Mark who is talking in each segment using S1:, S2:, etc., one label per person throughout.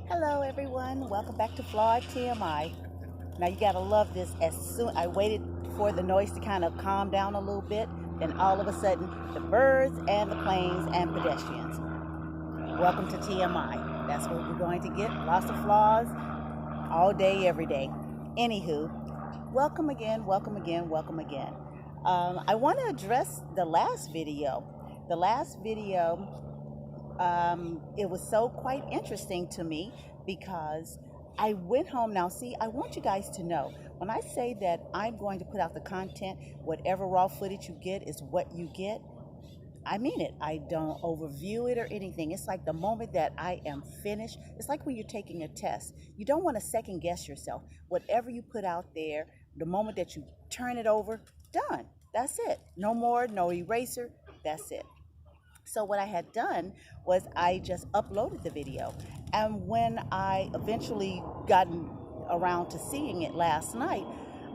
S1: Hello everyone, welcome back to Flawed TMI. Now you gotta love this. As soon I waited for the noise to kind of calm down a little bit, then all of a sudden the birds and the planes and pedestrians. Welcome to TMI. That's what we're going to get. Lots of flaws all day, every day. Anywho, welcome again, welcome again, welcome again. I want to address the last video. The last video it was so quite interesting to me because I went home. Now, see, I want you guys to know when I say that I'm going to put out the content, whatever raw footage you get is what you get. I mean it. I don't overview it or anything. It's like the moment that I am finished. It's like when you're taking a test. You don't want to second guess yourself. Whatever you put out there, the moment that you turn it over, done. That's it. No more, no eraser. That's it. So what I had done was I just uploaded the video. And when I eventually gotten around to seeing it last night,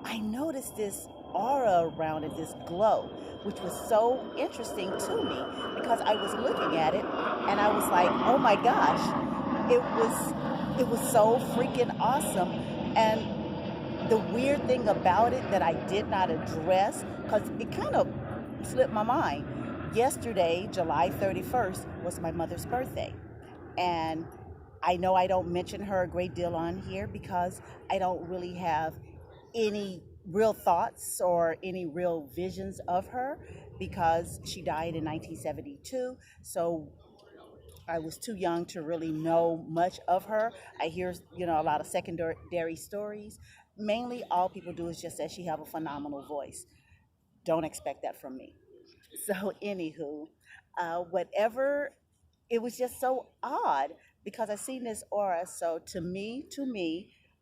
S1: I noticed this aura around it, this glow, which was so interesting to me because I was looking at it and I was like, oh my gosh, it was so freaking awesome. And the weird thing about it that I did not address, because it kind of slipped my mind. Yesterday, July 31st, was my mother's birthday. And I know I don't mention her a great deal on here because I don't really have any real thoughts or any real visions of her because she died in 1972. So I was too young to really know much of her. I hear, a lot of secondary stories. Mainly all people do is just that she have a phenomenal voice. Don't expect that from me. So, anywho, whatever, it was just so odd because I seen this aura. So, to me,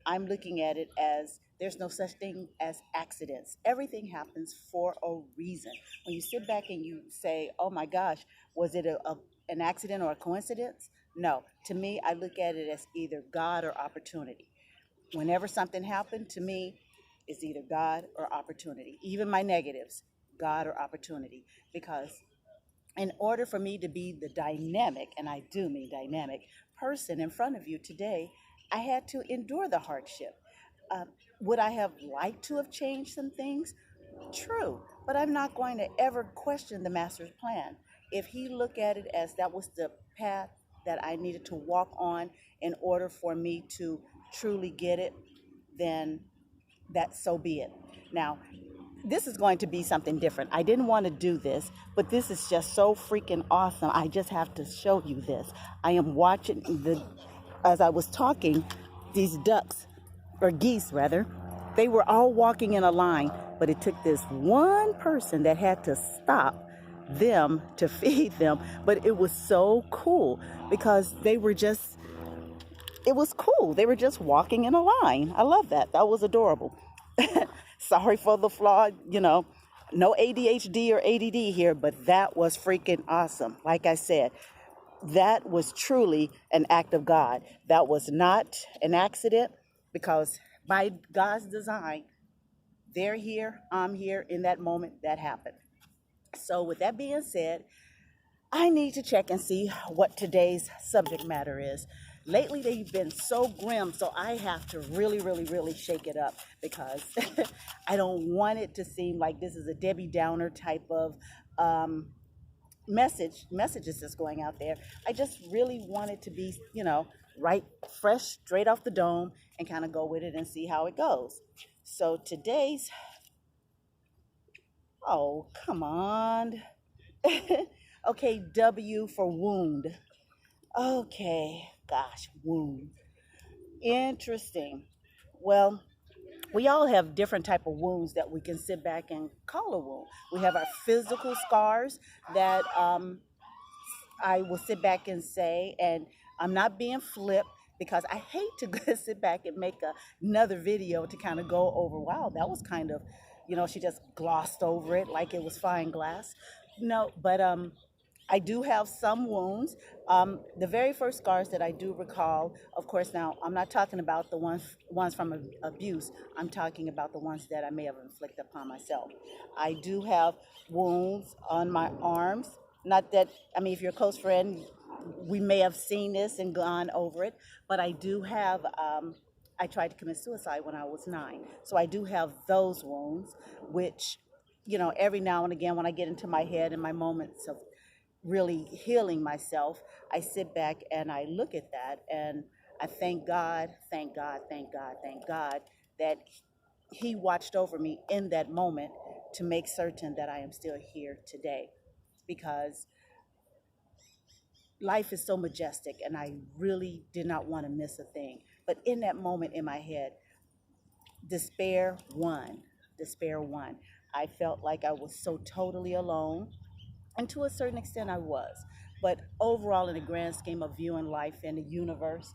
S1: I'm looking at it as there's no such thing as accidents. Everything happens for a reason. When you sit back and you say, "Oh my gosh, was it an accident or a coincidence?" No, to me, I look at it as either God or opportunity. Whenever something happened to me, it's either God or opportunity. Even my negatives, God or opportunity. Because in order for me to be the dynamic, and I do mean dynamic, person in front of you today, I had to endure the hardship. Uh, would I have liked to have changed some things? True, but I'm not going to ever question the master's plan. If he looked at it as that was the path that I needed to walk on in order for me to truly get it, then that so be it. Now, this is going to be something different. I didn't want to do this, but this is just so freaking awesome. I just have to show you this. I am watching as I was talking, these ducks, or geese rather, they were all walking in a line, but it took this one person that had to stop them to feed them. But it was so cool because it was cool. They were just walking in a line. I love that. That was adorable. Sorry for the flawed, no ADHD or ADD here, but that was freaking awesome. Like I said, that was truly an act of God. That was not an accident because by God's design, they're here, I'm here in that moment that happened. So with that being said, I need to check and see what today's subject matter is. Lately, they've been so grim, so I have to really, really, really shake it up because I don't want it to seem like this is a Debbie Downer type of messages that's going out there. I just really want it to be, right, fresh, straight off the dome, and kind of go with it and see how it goes. So today's, oh, come on. Okay, W for wound. Okay, gosh, wound. Interesting. Well, we all have different type of wounds that we can sit back and call a wound. We have our physical scars that I will sit back and say, and I'm not being flip because I hate to sit back and make another video to kind of go over, wow, that was kind of, she just glossed over it like it was fine glass. No, but I do have some wounds. The very first scars that I do recall, of course, now I'm not talking about the ones from abuse. I'm talking about the ones that I may have inflicted upon myself. I do have wounds on my arms. Not that, I mean, if you're a close friend, we may have seen this and gone over it, but I do have, I tried to commit suicide when I was 9. So I do have those wounds, which, every now and again when I get into my head in my moments of really healing myself, I sit back and I look at that and I thank God, thank God, thank God, thank God that He watched over me in that moment to make certain that I am still here today. Because life is so majestic and I really did not want to miss a thing. But in that moment in my head, despair won. Despair won. I felt like I was so totally alone. And to a certain extent, I was. But overall, in the grand scheme of viewing life and the universe,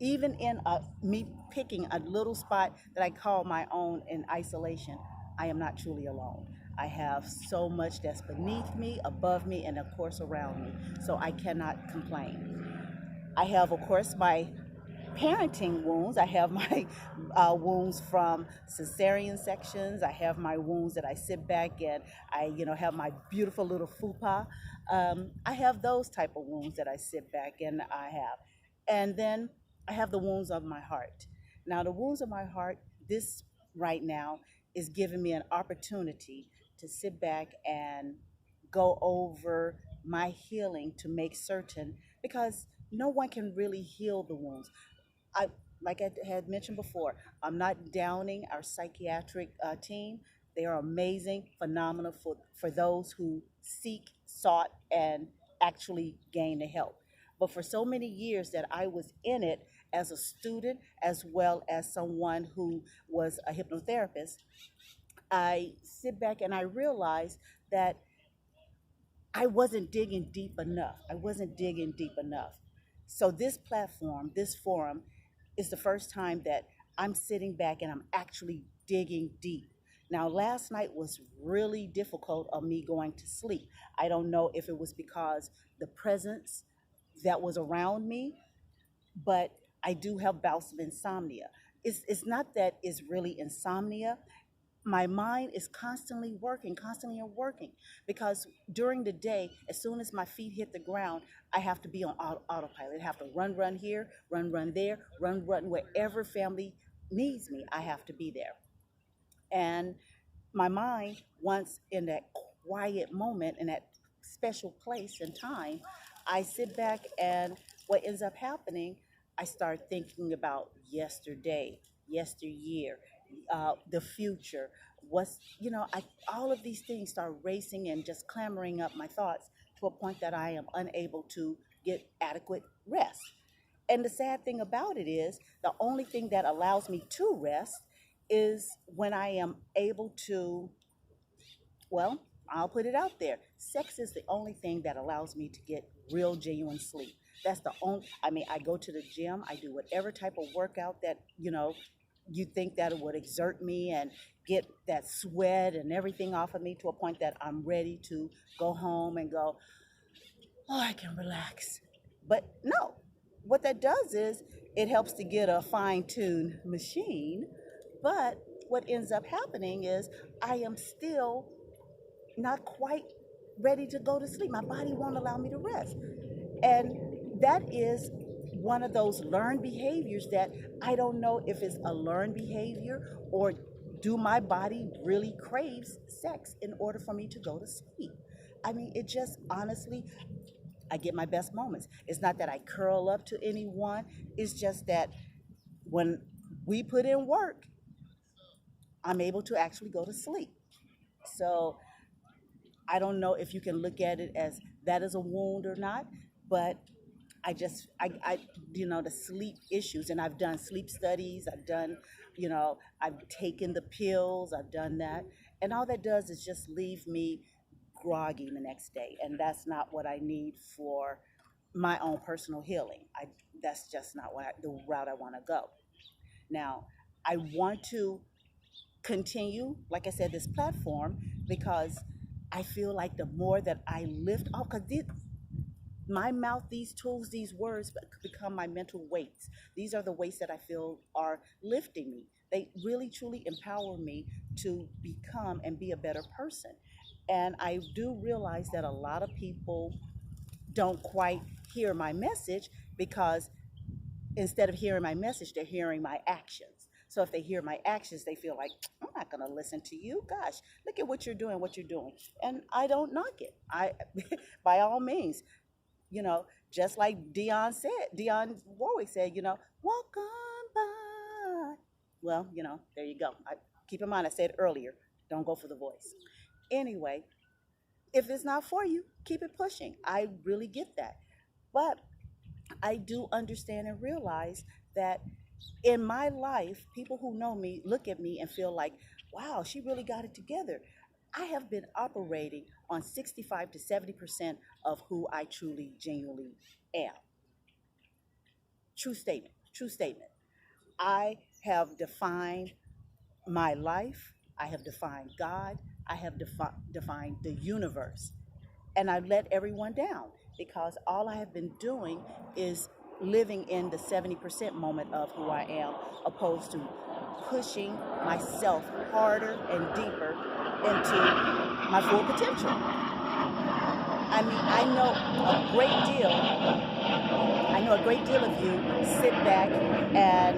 S1: even in me picking a little spot that I call my own in isolation, I am not truly alone. I have so much that's beneath me, above me, and of course around me. So I cannot complain. I have, of course, my parenting wounds. I have my wounds from cesarean sections. I have my wounds that I sit back and I, have my beautiful little fupa. I have those type of wounds that I sit back and I have. And then I have the wounds of my heart. Now, the wounds of my heart, this right now is giving me an opportunity to sit back and go over my healing to make certain, because no one can really heal the wounds. I like I had mentioned before, I'm not downing our psychiatric team. They are amazing, phenomenal for those who seek, sought, and actually gain the help. But for so many years that I was in it as a student, as well as someone who was a hypnotherapist, I sit back and I realize that I wasn't digging deep enough. I wasn't digging deep enough. So this platform, this forum, is the first time that I'm sitting back and I'm actually digging deep. Now, last night was really difficult on me going to sleep. I don't know if it was because the presence that was around me, but I do have bouts of insomnia. It's not that it's really insomnia. My mind is constantly working, because during the day, as soon as my feet hit the ground, I have to be on autopilot. I have to run here, run there, run wherever family needs me. I have to be there. And my mind, once in that quiet moment, in that special place and time, I sit back and what ends up happening, I start thinking about yesterday, yesteryear, the future. All of these things start racing and just clamoring up my thoughts to a point that I am unable to get adequate rest. And the sad thing about it is, the only thing that allows me to rest is when I am able to, well, I'll put it out there. Sex is the only thing that allows me to get real, genuine sleep. That's the only, I mean, I go to the gym, I do whatever type of workout that, you think that it would exert me and get that sweat and everything off of me to a point that I'm ready to go home and go, oh, I can relax. But no, what that does is it helps to get a fine tuned machine. But what ends up happening is I am still not quite ready to go to sleep. My body won't allow me to rest. And that is one of those learned behaviors that I don't know if it's a learned behavior, or do my body really craves sex in order for me to go to sleep. I mean, it just honestly, I get my best moments. It's not that I curl up to anyone, it's just that when we put in work, I'm able to actually go to sleep. So I don't know if you can look at it as that is a wound or not, but the sleep issues, and I've done sleep studies, I've taken the pills, I've done that. And all that does is just leave me groggy the next day. And that's not what I need for my own personal healing. That's just not the route I want to go. Now, I want to continue, like I said, this platform, because I feel like the more that I lift off, because my mouth, these tools, these words become my mental weights. These are the weights that I feel are lifting me. They really, truly empower me to become and be a better person. And I do realize that a lot of people don't quite hear my message, because instead of hearing my message, they're hearing my actions. So if they hear my actions, they feel like, I'm not going to listen to you. Gosh, look at what you're doing, what you're doing. And I don't knock it. I, by all means, you know, just like Dionne Warwick said, walk on by. Well, there you go. Keep in mind, I said earlier, don't go for the voice. Anyway, if it's not for you, keep it pushing. I really get that. But I do understand and realize that in my life, people who know me look at me and feel like, wow, she really got it together. I have been operating on 65 to 70% of who I truly, genuinely am. True statement, true statement. I have defined my life, I have defined God, I have defined the universe. And I let everyone down, because all I have been doing is living in the 70% moment of who I am, opposed to pushing myself harder and deeper into my full potential. I mean, I know a great deal of you sit back and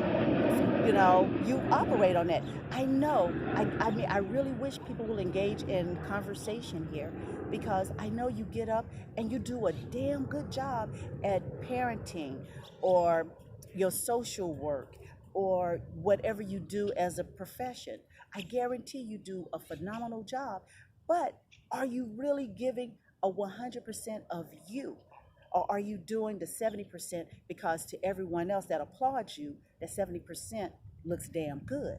S1: you operate on that. I know. I mean, I really wish people will engage in conversation here, because I know you get up and you do a damn good job at parenting, or your social work, or whatever you do as a profession. I guarantee you do a phenomenal job, but are you really giving a 100% of you? Or are you doing the 70% because to everyone else that applauds you, that 70% looks damn good?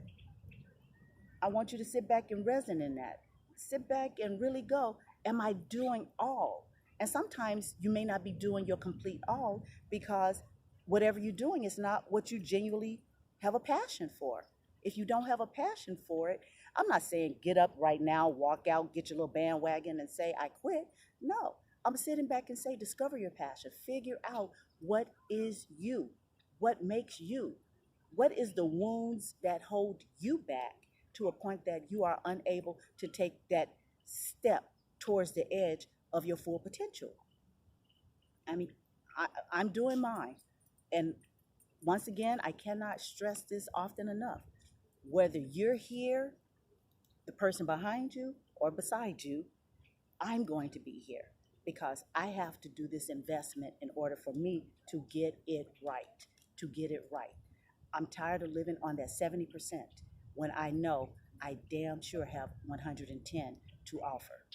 S1: I want you to sit back and resonate in that. Sit back and really go, am I doing all? And sometimes you may not be doing your complete all, because whatever you're doing is not what you genuinely have a passion for. If you don't have a passion for it, I'm not saying get up right now, walk out, get your little bandwagon and say, I quit. No, I'm sitting back and say, discover your passion. Figure out what is you, what makes you, what is the wounds that hold you back to a point that you are unable to take that step towards the edge of your full potential. I mean, I'm doing mine. And once again, I cannot stress this often enough. Whether you're here, the person behind you, or beside you, I'm going to be here, because I have to do this investment in order for me to get it right, to get it right. I'm tired of living on that 70% when I know I damn sure have 110 to offer.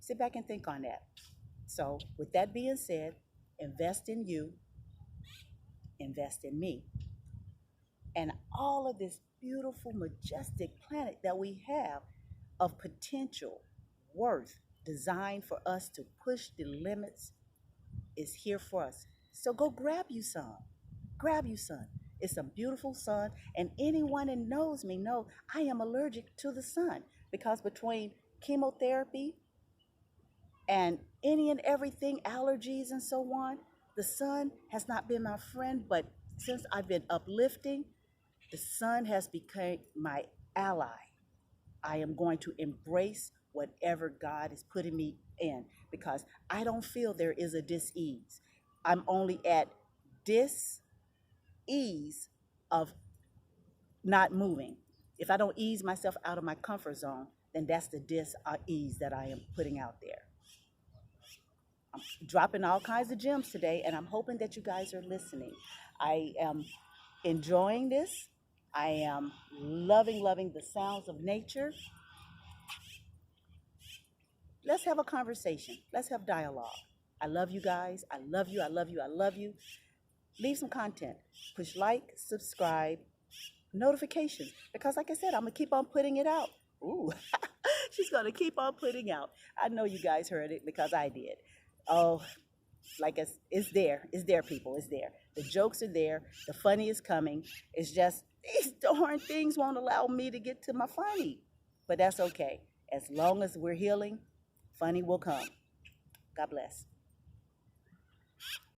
S1: Sit back and think on that. So, with that being said, invest in you, invest in me, and all of this beautiful, majestic planet that we have of potential, worth, designed for us to push the limits, is here for us. So go grab you some. Grab you some. It's a beautiful sun, and anyone that knows me know I am allergic to the sun, because between chemotherapy and any and everything, allergies and so on, the sun has not been my friend, but since I've been uplifting, the sun has become my ally. I am going to embrace whatever God is putting me in, because I don't feel there is a dis-ease. I'm only at dis-ease of not moving. If I don't ease myself out of my comfort zone, then that's the dis-ease that I am putting out there. I'm dropping all kinds of gems today, and I'm hoping that you guys are listening. I am enjoying this. I am loving the sounds of nature. Let's have a conversation. Let's have dialogue. I love you guys. I love you. I love you. I love you. Leave some content. Push like, subscribe, notifications. Because like I said, I'm going to keep on putting it out. Ooh, she's going to keep on putting out. I know you guys heard it because I did. Oh, like it's there. It's there, people. It's there. The jokes are there. The funny is coming. It's just these darn things won't allow me to get to my funny. But that's okay. As long as we're healing, funny will come. God bless.